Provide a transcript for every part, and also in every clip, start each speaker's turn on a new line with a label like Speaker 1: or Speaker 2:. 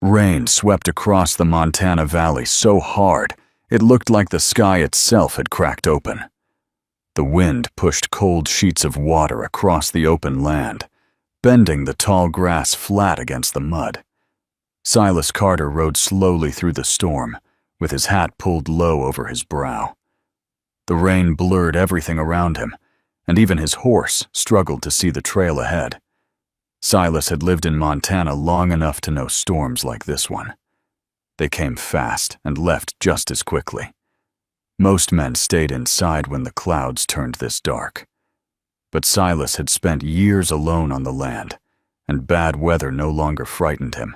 Speaker 1: Rain swept across the Montana Valley so hard it looked like the sky itself had cracked open. The wind pushed cold sheets of water across the open land, bending the tall grass flat against the mud. Silas Carter rode slowly through the storm, with his hat pulled low over his brow. The rain blurred everything around him, and even his horse struggled to see the trail ahead. Silas had lived in Montana long enough to know storms like this one. They came fast and left just as quickly. Most men stayed inside when the clouds turned this dark. But Silas had spent years alone on the land, and bad weather no longer frightened him.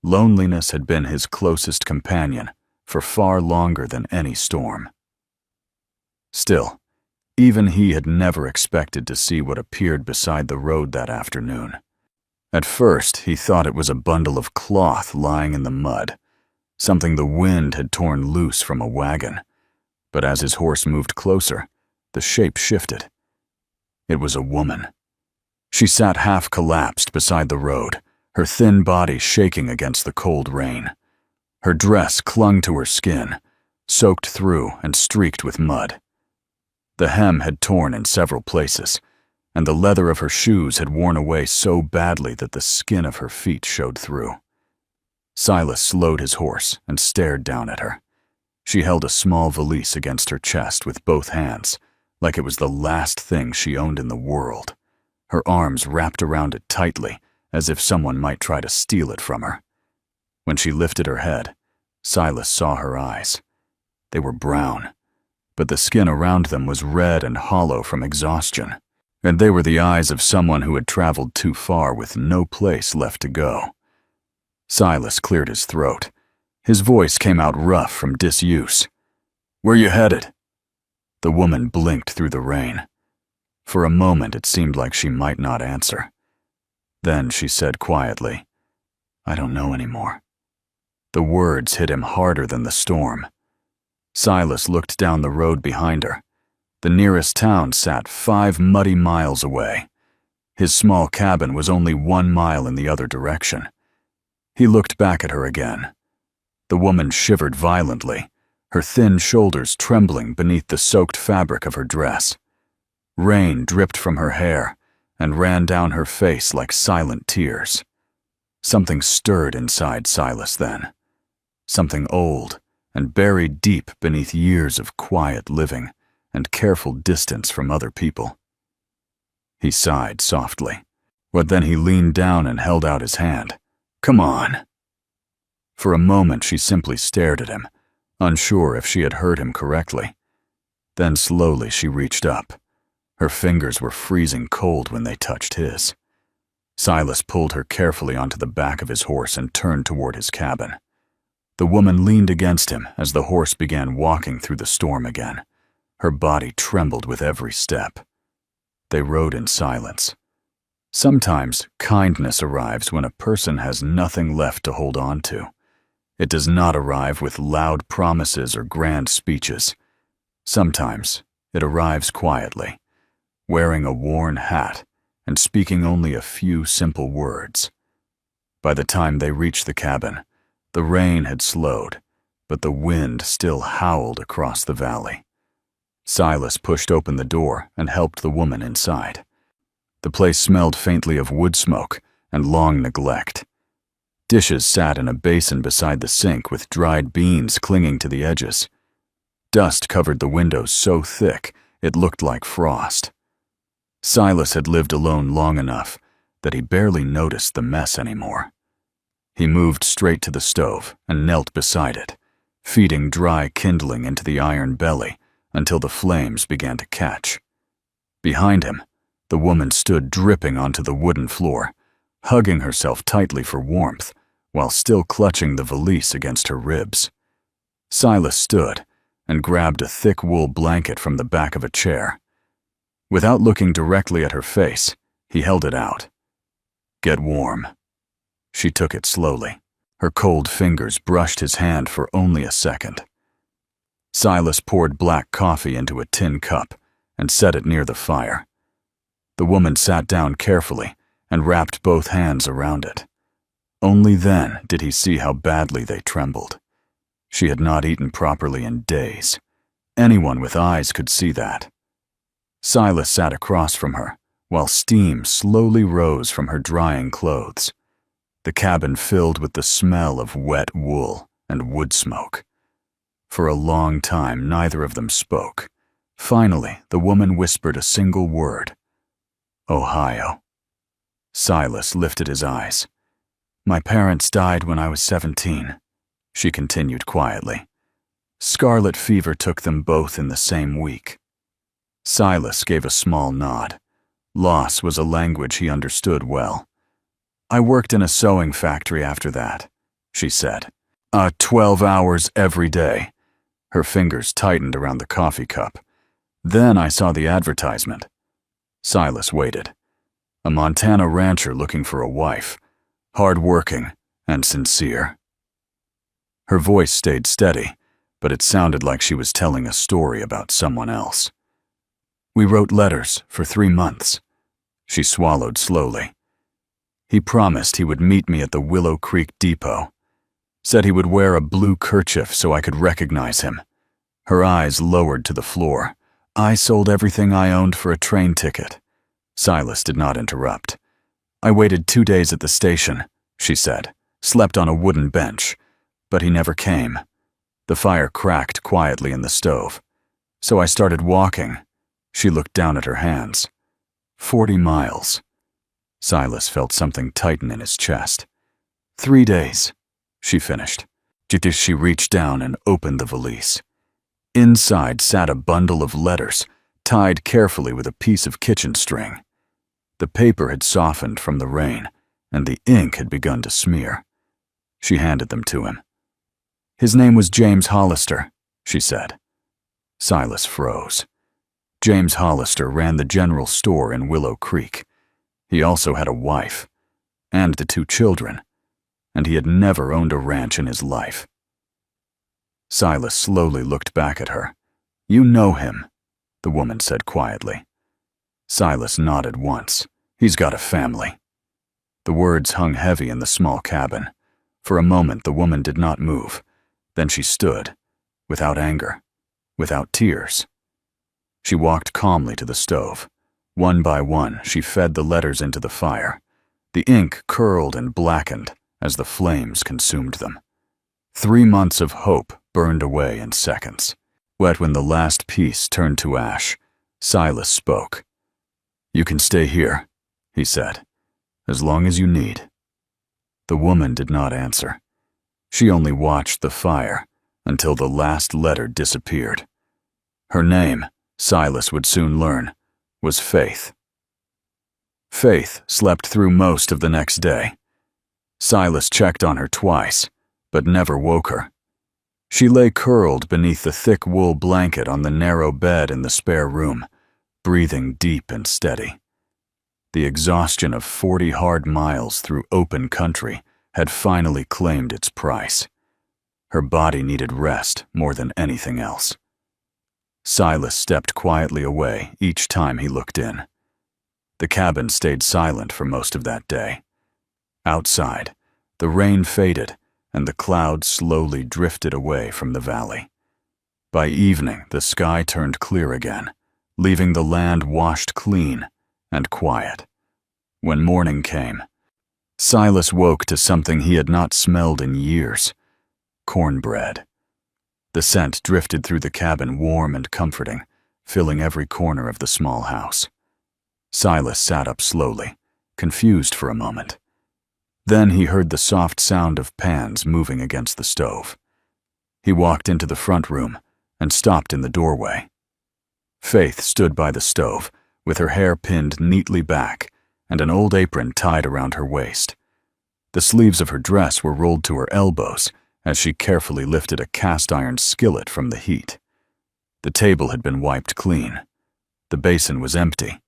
Speaker 1: Loneliness had been his closest companion for far longer than any storm. Still, even he had never expected to see what appeared beside the road that afternoon. At first, he thought it was a bundle of cloth lying in the mud, something the wind had torn loose from a wagon. But as his horse moved closer, the shape shifted. It was a woman. She sat half-collapsed beside the road, her thin body shaking against the cold rain. Her dress clung to her skin, soaked through and streaked with mud. The hem had torn in several places, and the leather of her shoes had worn away so badly that the skin of her feet showed through. Silas slowed his horse and stared down at her. She held a small valise against her chest with both hands, like it was the last thing she owned in the world. Her arms wrapped around it tightly, as if someone might try to steal it from her. When she lifted her head, Silas saw her eyes. They were brown, but the skin around them was red and hollow from exhaustion, and they were the eyes of someone who had traveled too far with no place left to go. Silas cleared his throat. His voice came out rough from disuse. "Where you headed?" The woman blinked through the rain. For a moment it seemed like she might not answer. Then she said quietly, "I don't know anymore." The words hit him harder than the storm. Silas looked down the road behind her. The nearest town sat 5 muddy miles away. His small cabin was only 1 mile in the other direction. He looked back at her again. The woman shivered violently, her thin shoulders trembling beneath the soaked fabric of her dress. Rain dripped from her hair and ran down her face like silent tears. Something stirred inside Silas then. Something old and buried deep beneath years of quiet living and careful distance from other people. He sighed softly, but then he leaned down and held out his hand. "Come on." For a moment she simply stared at him, unsure if she had heard him correctly. Then slowly she reached up. Her fingers were freezing cold when they touched his. Silas pulled her carefully onto the back of his horse and turned toward his cabin. The woman leaned against him as the horse began walking through the storm again. Her body trembled with every step. They rode in silence. Sometimes kindness arrives when a person has nothing left to hold on to. It does not arrive with loud promises or grand speeches. Sometimes it arrives quietly, wearing a worn hat and speaking only a few simple words. By the time they reached the cabin, the rain had slowed, but the wind still howled across the valley. Silas pushed open the door and helped the woman inside. The place smelled faintly of wood smoke and long neglect. Dishes sat in a basin beside the sink with dried beans clinging to the edges. Dust covered the windows so thick it looked like frost. Silas had lived alone long enough that he barely noticed the mess anymore. He moved straight to the stove and knelt beside it, feeding dry kindling into the iron belly until the flames began to catch. Behind him, the woman stood dripping onto the wooden floor, hugging herself tightly for warmth while still clutching the valise against her ribs. Silas stood and grabbed a thick wool blanket from the back of a chair. Without looking directly at her face, he held it out. "Get warm." She took it slowly. Her cold fingers brushed his hand for only a second. Silas poured black coffee into a tin cup and set it near the fire. The woman sat down carefully and wrapped both hands around it. Only then did he see how badly they trembled. She had not eaten properly in days. Anyone with eyes could see that. Silas sat across from her, while steam slowly rose from her drying clothes. The cabin filled with the smell of wet wool and wood smoke. For a long time, neither of them spoke. Finally, the woman whispered a single word. Ohio. Silas lifted his eyes. My parents died when I was 17, she continued quietly. Scarlet fever took them both in the same week. Silas gave a small nod. Loss was a language he understood well. I worked in a sewing factory after that, she said. 12 hours every day. Her fingers tightened around the coffee cup. Then I saw the advertisement. Silas waited. A Montana rancher looking for a wife, hard-working and sincere. Her voice stayed steady, but it sounded like she was telling a story about someone else. We wrote letters for 3 months. She swallowed slowly. He promised he would meet me at the Willow Creek Depot. Said he would wear a blue kerchief so I could recognize him. Her eyes lowered to the floor. I sold everything I owned for a train ticket. Silas did not interrupt. I waited 2 days at the station, she said, slept on a wooden bench, but he never came. The fire cracked quietly in the stove. So I started walking. She looked down at her hands. 40 miles. Silas felt something tighten in his chest. 3 days, she finished. She reached down and opened the valise. Inside sat a bundle of letters, tied carefully with a piece of kitchen string. The paper had softened from the rain, and the ink had begun to smear. She handed them to him. His name was James Hollister, she said. Silas froze. James Hollister ran the general store in Willow Creek. He also had a wife, and the 2 children, and he had never owned a ranch in his life. Silas slowly looked back at her. You know him, the woman said quietly. Silas nodded once. He's got a family. The words hung heavy in the small cabin. For a moment the woman did not move. Then she stood, without anger, without tears. She walked calmly to the stove. One by one, she fed the letters into the fire. The ink curled and blackened as the flames consumed them. 3 months of hope burned away in seconds. But when the last piece turned to ash, Silas spoke. You can stay here, he said, as long as you need. The woman did not answer. She only watched the fire until the last letter disappeared. Her name, Silas would soon learn, was Faith. Faith slept through most of the next day. Silas checked on her twice, but never woke her. She lay curled beneath the thick wool blanket on the narrow bed in the spare room, breathing deep and steady. The exhaustion of 40 hard miles through open country had finally claimed its price. Her body needed rest more than anything else. Silas stepped quietly away each time he looked in. The cabin stayed silent for most of that day. Outside, the rain faded and the clouds slowly drifted away from the valley. By evening, the sky turned clear again, leaving the land washed clean and quiet. When morning came, Silas woke to something he had not smelled in years: cornbread. The scent drifted through the cabin warm and comforting, filling every corner of the small house. Silas sat up slowly, confused for a moment. Then he heard the soft sound of pans moving against the stove. He walked into the front room and stopped in the doorway. Faith stood by the stove, with her hair pinned neatly back and an old apron tied around her waist. The sleeves of her dress were rolled to her elbows as she carefully lifted a cast-iron skillet from the heat. The table had been wiped clean. The basin was empty.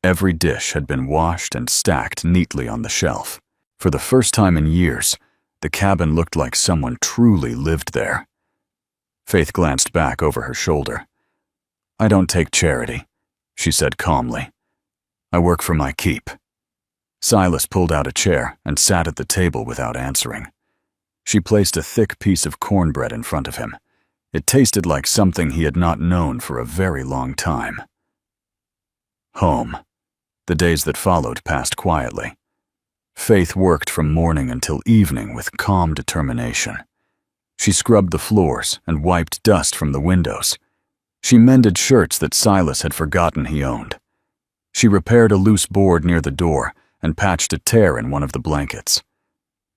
Speaker 1: Every dish had been washed and stacked neatly on the shelf. For the first time in years, the cabin looked like someone truly lived there. Faith glanced back over her shoulder. I don't take charity, she said calmly. I work for my keep. Silas pulled out a chair and sat at the table without answering. She placed a thick piece of cornbread in front of him. It tasted like something he had not known for a very long time. Home. The days that followed passed quietly. Faith worked from morning until evening with calm determination. She scrubbed the floors and wiped dust from the windows. She mended shirts that Silas had forgotten he owned. She repaired a loose board near the door and patched a tear in one of the blankets.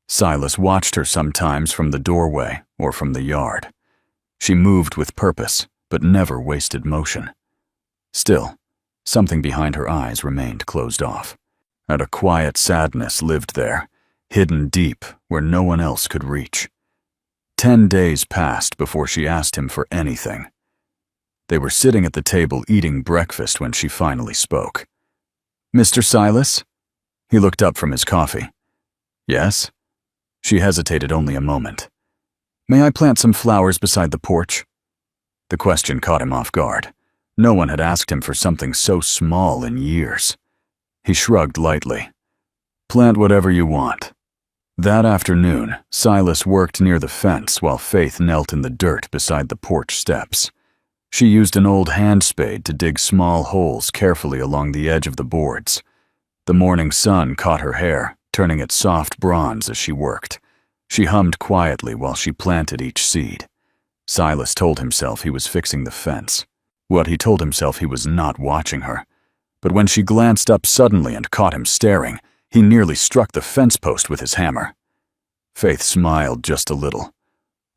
Speaker 1: Silas watched her sometimes from the doorway or from the yard. She moved with purpose, but never wasted motion. Still, something behind her eyes remained closed off, and a quiet sadness lived there, hidden deep where no one else could reach. 10 days passed before she asked him for anything. They were sitting at the table eating breakfast when she finally spoke. "Mr. Silas?" He looked up from his coffee. "Yes?" She hesitated only a moment. "May I plant some flowers beside the porch?" The question caught him off guard. No one had asked him for something so small in years. He shrugged lightly. "Plant whatever you want." That afternoon, Silas worked near the fence while Faith knelt in the dirt beside the porch steps. She used an old hand spade to dig small holes carefully along the edge of the boards. The morning sun caught her hair, turning it soft bronze as she worked. She hummed quietly while she planted each seed. Silas told himself he was fixing the fence. He told himself he was not watching her. But when she glanced up suddenly and caught him staring, he nearly struck the fence post with his hammer. Faith smiled just a little.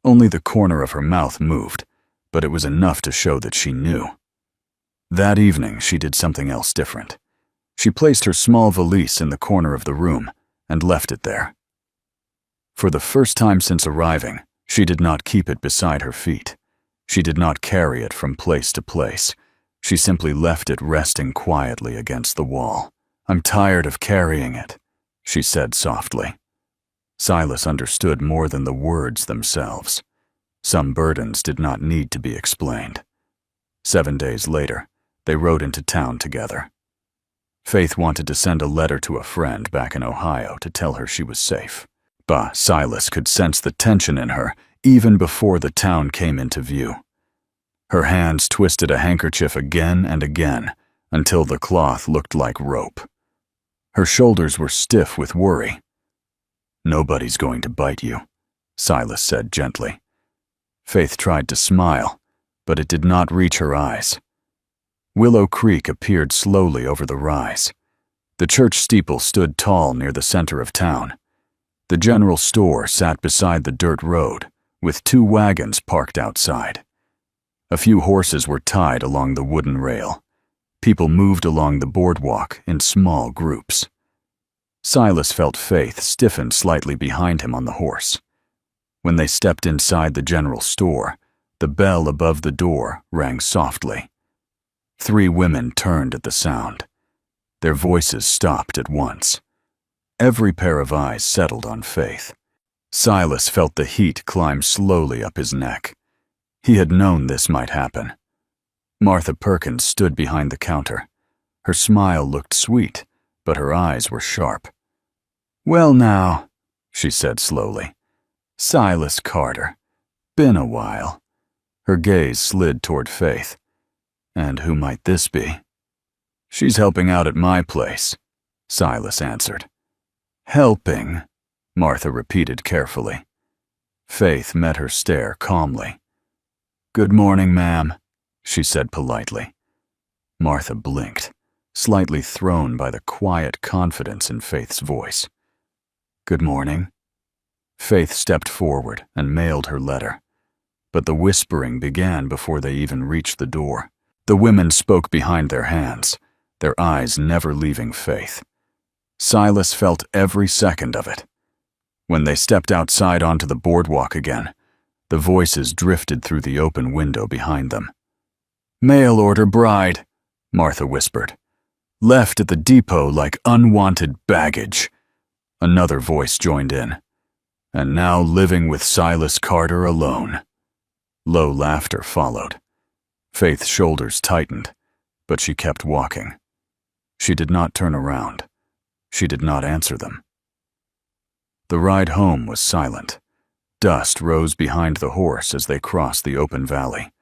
Speaker 1: Only the corner of her mouth moved, but it was enough to show that she knew. That evening, she did something else different. She placed her small valise in the corner of the room and left it there. For the first time since arriving, she did not keep it beside her feet. She did not carry it from place to place. She simply left it resting quietly against the wall. "I'm tired of carrying it," she said softly. Silas understood more than the words themselves. Some burdens did not need to be explained. 7 days later, they rode into town together. Faith wanted to send a letter to a friend back in Ohio to tell her she was safe. But Silas could sense the tension in her even before the town came into view. Her hands twisted a handkerchief again and again until the cloth looked like rope. Her shoulders were stiff with worry. "Nobody's going to bite you," Silas said gently. Faith tried to smile, but it did not reach her eyes. Willow Creek appeared slowly over the rise. The church steeple stood tall near the center of town. The general store sat beside the dirt road, with 2 wagons parked outside. A few horses were tied along the wooden rail. People moved along the boardwalk in small groups. Silas felt Faith stiffen slightly behind him on the horse. When they stepped inside the general store, the bell above the door rang softly. 3 women turned at the sound. Their voices stopped at once. Every pair of eyes settled on Faith. Silas felt the heat climb slowly up his neck. He had known this might happen. Martha Perkins stood behind the counter. Her smile looked sweet, but her eyes were sharp. "Well now," she said slowly. "Silas Carter. Been a while." Her gaze slid toward Faith. "And who might this be?" "She's helping out at my place," Silas answered. "Helping," Martha repeated carefully. Faith met her stare calmly. "Good morning, ma'am," she said politely. Martha blinked, slightly thrown by the quiet confidence in Faith's voice. "Good morning." Faith stepped forward and mailed her letter. But the whispering began before they even reached the door. The women spoke behind their hands, their eyes never leaving Faith. Silas felt every second of it. When they stepped outside onto the boardwalk again, the voices drifted through the open window behind them. "Mail order bride," Martha whispered. "Left at the depot like unwanted baggage." Another voice joined in. "And now living with Silas Carter alone." Low laughter followed. Faith's shoulders tightened, but she kept walking. She did not turn around. She did not answer them. The ride home was silent. Dust rose behind the horse as they crossed the open valley.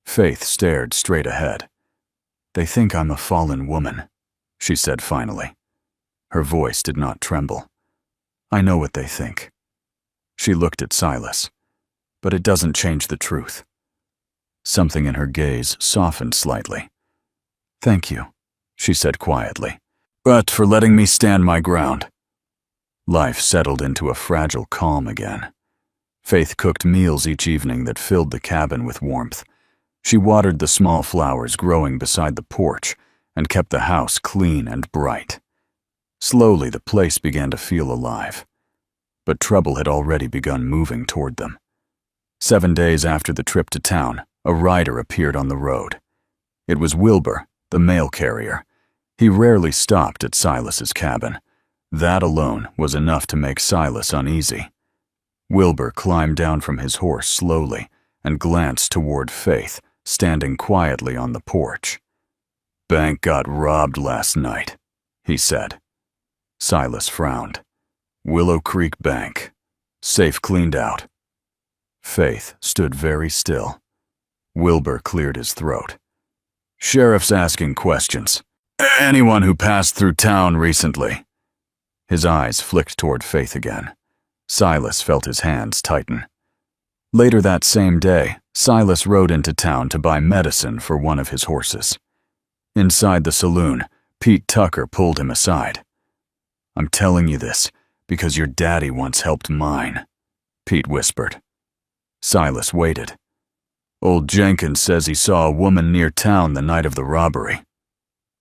Speaker 1: Faith stared straight ahead. "They think I'm a fallen woman," she said finally. Her voice did not tremble. "I know what they think." She looked at Silas. "But it doesn't change the truth." Something in her gaze softened slightly. "Thank you," she said quietly, "but for letting me stand my ground." Life settled into a fragile calm again. Faith cooked meals each evening that filled the cabin with warmth. She watered the small flowers growing beside the porch and kept the house clean and bright. Slowly, the place began to feel alive. But trouble had already begun moving toward them. 7 days after the trip to town, a rider appeared on the road. It was Wilbur, the mail carrier. He rarely stopped at Silas's cabin. That alone was enough to make Silas uneasy. Wilbur climbed down from his horse slowly and glanced toward Faith, standing quietly on the porch. "Bank got robbed last night," he said. Silas frowned. "Willow Creek Bank. Safe cleaned out." Faith stood very still. Wilbur cleared his throat. "Sheriff's asking questions. Anyone who passed through town recently?" His eyes flicked toward Faith again. Silas felt his hands tighten. Later that same day, Silas rode into town to buy medicine for one of his horses. Inside the saloon, Pete Tucker pulled him aside. "I'm telling you this because your daddy once helped mine," Pete whispered. Silas waited. "Old Jenkins says he saw a woman near town the night of the robbery."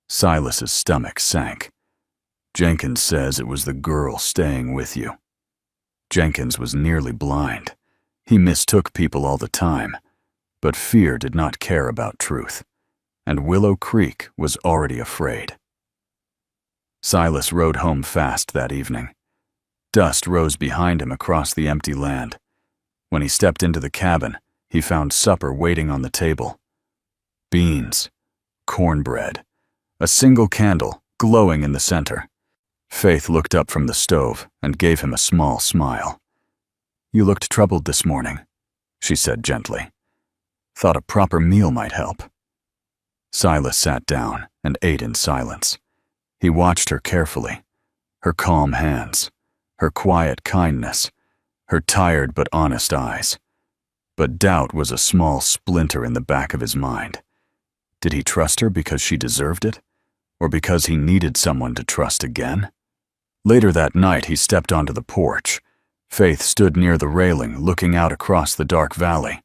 Speaker 1: Silas's stomach sank. "Jenkins says it was the girl staying with you." Jenkins was nearly blind. He mistook people all the time, but fear did not care about truth, and Willow Creek was already afraid. Silas rode home fast that evening. Dust rose behind him across the empty land. When he stepped into the cabin, he found supper waiting on the table. Beans, cornbread, a single candle glowing in the center. Faith looked up from the stove and gave him a small smile. "You looked troubled this morning," she said gently. "Thought a proper meal might help." Silas sat down and ate in silence. He watched her carefully, her calm hands, her quiet kindness, her tired but honest eyes. But doubt was a small splinter in the back of his mind. Did he trust her because she deserved it, or because he needed someone to trust again? Later that night, he stepped onto the porch. Faith stood near the railing, looking out across the dark valley.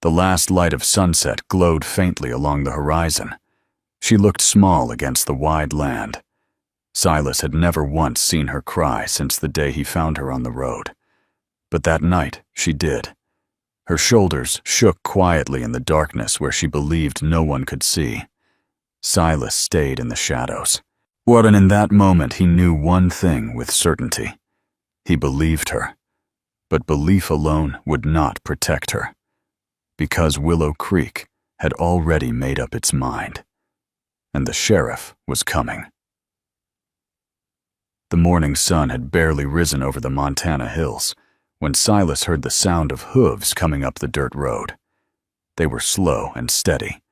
Speaker 1: The last light of sunset glowed faintly along the horizon. She looked small against the wide land. Silas had never once seen her cry since the day he found her on the road. But that night, she did. Her shoulders shook quietly in the darkness where she believed no one could see. Silas stayed in the shadows. And in that moment he knew one thing with certainty. He believed her. But belief alone would not protect her. Because Willow Creek had already made up its mind. And the sheriff was coming. The morning sun had barely risen over the Montana hills when Silas heard the sound of hooves coming up the dirt road. They were slow and steady,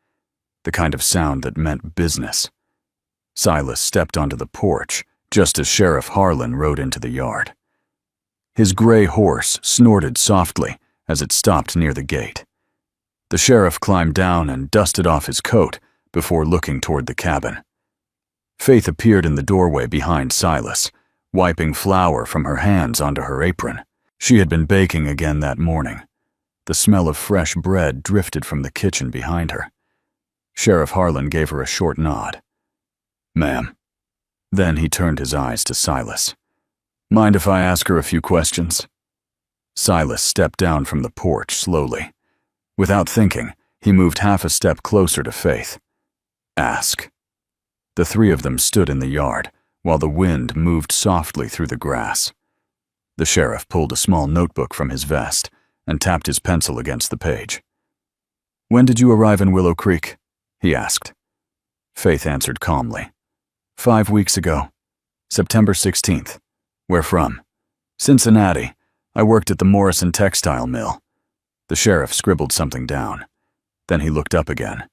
Speaker 1: the kind of sound that meant business. Silas stepped onto the porch just as Sheriff Harlan rode into the yard. His gray horse snorted softly as it stopped near the gate. The sheriff climbed down and dusted off his coat before looking toward the cabin. Faith appeared in the doorway behind Silas, wiping flour from her hands onto her apron. She had been baking again that morning. The smell of fresh bread drifted from the kitchen behind her. Sheriff Harlan gave her a short nod. "Ma'am." Then he turned his eyes to Silas. "Mind if I ask her a few questions?" Silas stepped down from the porch slowly. Without thinking, he moved half a step closer to Faith. "Ask." The three of them stood in the yard, while the wind moved softly through the grass. The sheriff pulled a small notebook from his vest and tapped his pencil against the page. "When did you arrive in Willow Creek?" he asked. Faith answered calmly. 5 weeks ago. September 16th. Where from? Cincinnati. I worked at the Morrison textile mill. The sheriff scribbled something down. Then he looked up again.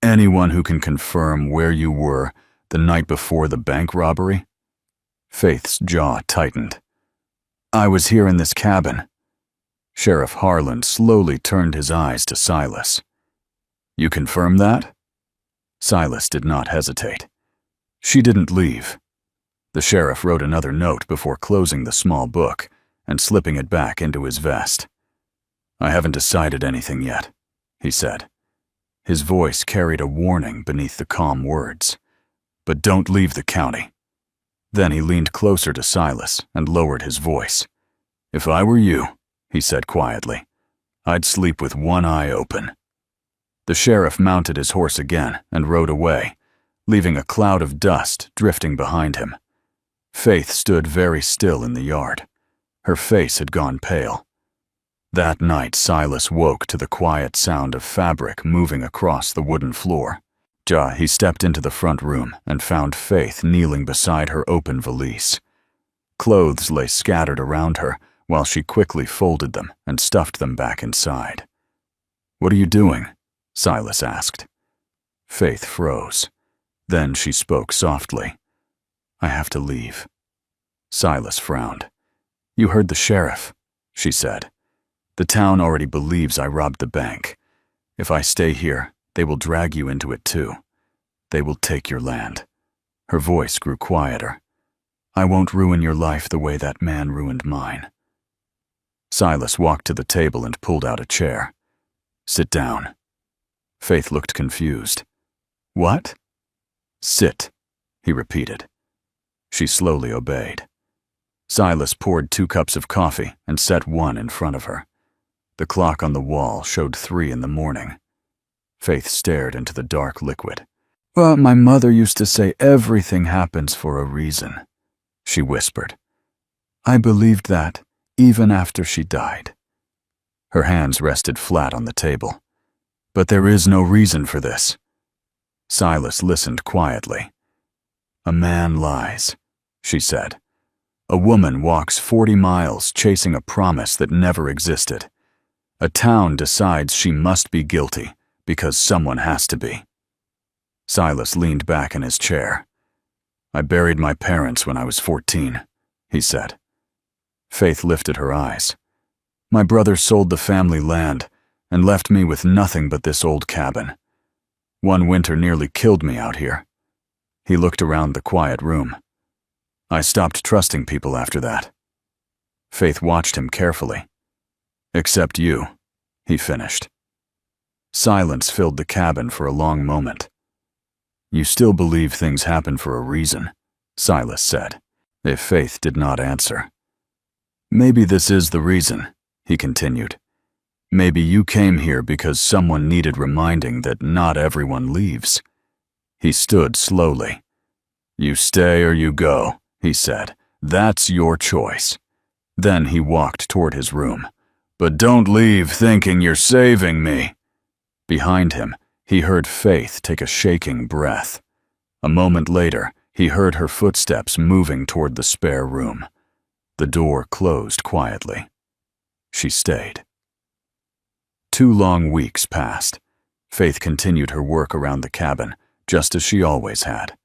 Speaker 1: Anyone who can confirm where you were the night before the bank robbery? Faith's jaw tightened. I was here in this cabin. Sheriff Harlan slowly turned his eyes to Silas. You confirm that? Silas did not hesitate. She didn't leave. The sheriff wrote another note before closing the small book and slipping it back into his vest. I haven't decided anything yet, he said. His voice carried a warning beneath the calm words. But don't leave the county. Then he leaned closer to Silas and lowered his voice. If I were you, he said quietly, I'd sleep with one eye open. The sheriff mounted his horse again and rode away, leaving a cloud of dust drifting behind him. Faith stood very still in the yard. Her face had gone pale. That night, Silas woke to the quiet sound of fabric moving across the wooden floor. He stepped into the front room and found Faith kneeling beside her open valise. Clothes lay scattered around her while she quickly folded them and stuffed them back inside. What are you doing? Silas asked. Faith froze. Then she spoke softly. I have to leave. Silas frowned. You heard the sheriff, she said. The town already believes I robbed the bank. If I stay here, they will drag you into it too. They will take your land. Her voice grew quieter. I won't ruin your life the way that man ruined mine. Silas walked to the table and pulled out a chair. Sit down. Faith looked confused. What? Sit, he repeated. She slowly obeyed. Silas poured 2 cups of coffee and set one in front of her. The clock on the wall showed 3 in the morning. Faith stared into the dark liquid. Well, my mother used to say everything happens for a reason, she whispered. I believed that even after she died. Her hands rested flat on the table. But there is no reason for this. Silas listened quietly. A man lies, she said. A woman walks 40 miles chasing a promise that never existed. A town decides she must be guilty because someone has to be. Silas leaned back in his chair. I buried my parents when I was 14, he said. Faith lifted her eyes. My brother sold the family land and left me with nothing but this old cabin. One winter nearly killed me out here. He looked around the quiet room. I stopped trusting people after that. Faith watched him carefully. Except you, he finished. Silence filled the cabin for a long moment. You still believe things happen for a reason, Silas said. If Faith did not answer. Maybe this is the reason, he continued. Maybe you came here because someone needed reminding that not everyone leaves. He stood slowly. You stay or you go, he said. That's your choice. Then he walked toward his room. But don't leave thinking you're saving me. Behind him, he heard Faith take a shaking breath. A moment later, he heard her footsteps moving toward the spare room. The door closed quietly. She stayed. 2 long weeks passed. Faith continued her work around the cabin, just as she always had.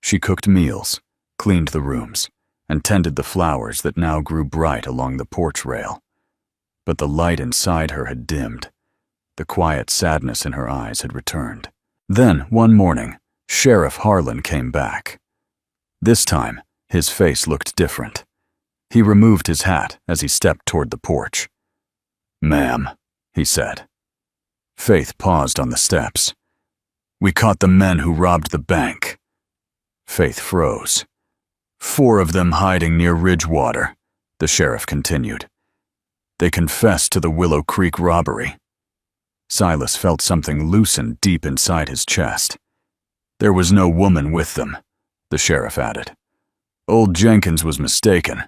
Speaker 1: She cooked meals, cleaned the rooms, and tended the flowers that now grew bright along the porch rail. But the light inside her had dimmed. The quiet sadness in her eyes had returned. Then, one morning, Sheriff Harlan came back. This time, his face looked different. He removed his hat as he stepped toward the porch. Ma'am, he said. Faith paused on the steps. We caught the men who robbed the bank. Faith froze. 4 of them hiding near Ridgewater, the sheriff continued. They confessed to the Willow Creek robbery. Silas felt something loosen deep inside his chest. There was no woman with them, the sheriff added. Old Jenkins was mistaken.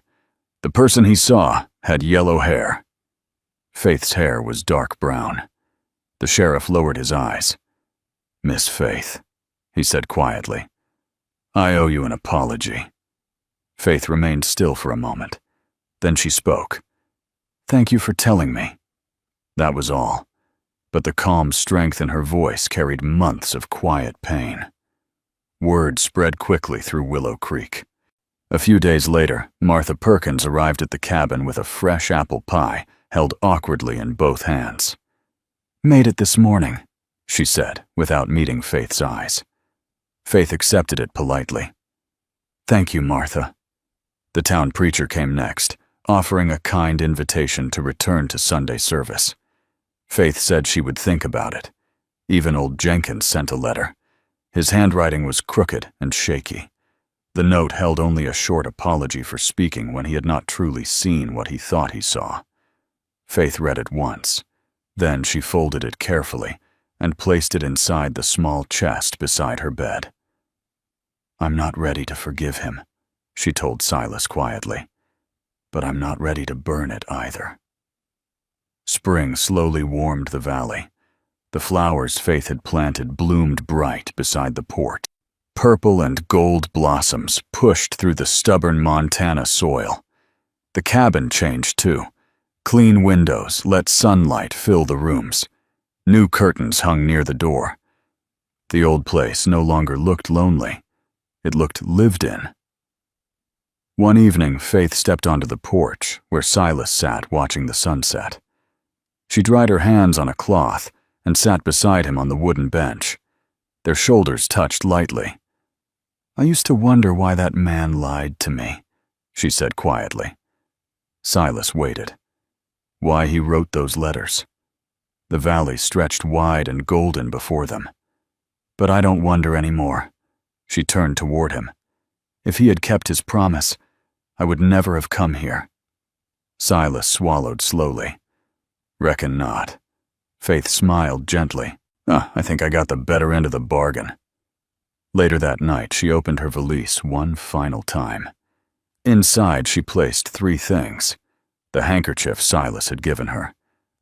Speaker 1: The person he saw had yellow hair. Faith's hair was dark brown. The sheriff lowered his eyes. Miss Faith, he said quietly, I owe you an apology. Faith remained still for a moment. Then she spoke. "Thank you for telling me." That was all, but the calm strength in her voice carried months of quiet pain. Word spread quickly through Willow Creek. A few days later, Martha Perkins arrived at the cabin with a fresh apple pie held awkwardly in both hands. "Made it this morning," she said, without meeting Faith's eyes. Faith accepted it politely. "Thank you, Martha." The town preacher came next, offering a kind invitation to return to Sunday service. Faith said she would think about it. Even old Jenkins sent a letter. His handwriting was crooked and shaky. The note held only a short apology for speaking when he had not truly seen what he thought he saw. Faith read it once. Then she folded it carefully and placed it inside the small chest beside her bed. "I'm not ready to forgive him," she told Silas quietly. "But I'm not ready to burn it either." Spring slowly warmed the valley. The flowers Faith had planted bloomed bright beside the porch. Purple and gold blossoms pushed through the stubborn Montana soil. The cabin changed too. Clean windows let sunlight fill the rooms. New curtains hung near the door. The old place no longer looked lonely. It looked lived in. One evening, Faith stepped onto the porch where Silas sat watching the sunset. She dried her hands on a cloth and sat beside him on the wooden bench. Their shoulders touched lightly. "I used to wonder why that man lied to me," she said quietly. Silas waited. Why he wrote those letters. The valley stretched wide and golden before them. "But I don't wonder anymore." She turned toward him. "If he had kept his promise, I would never have come here." Silas swallowed slowly. "Reckon not." Faith smiled gently. "I think I got the better end of the bargain." Later that night, she opened her valise one final time. Inside, she placed 3 things. The handkerchief Silas had given her,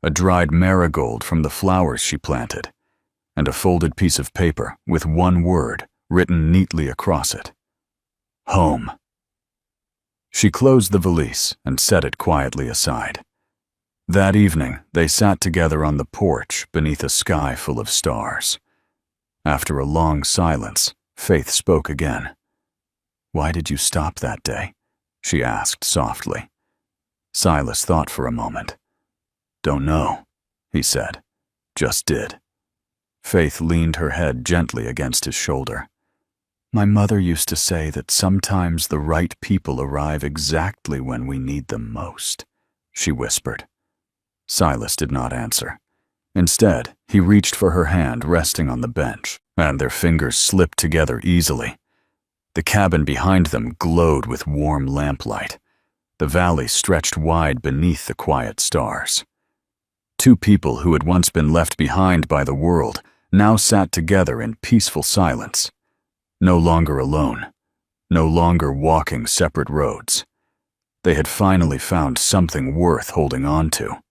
Speaker 1: a dried marigold from the flowers she planted, and a folded piece of paper with one word written neatly across it. Home. She closed the valise and set it quietly aside. That evening, they sat together on the porch beneath a sky full of stars. After a long silence, Faith spoke again. "Why did you stop that day?" she asked softly. Silas thought for a moment. "Don't know," he said. "Just did." Faith leaned her head gently against his shoulder. "My mother used to say that sometimes the right people arrive exactly when we need them most," she whispered. Silas did not answer. Instead, he reached for her hand resting on the bench, and their fingers slipped together easily. The cabin behind them glowed with warm lamplight. The valley stretched wide beneath the quiet stars. 2 people who had once been left behind by the world now sat together in peaceful silence. No longer alone. No longer walking separate roads. They had finally found something worth holding on to.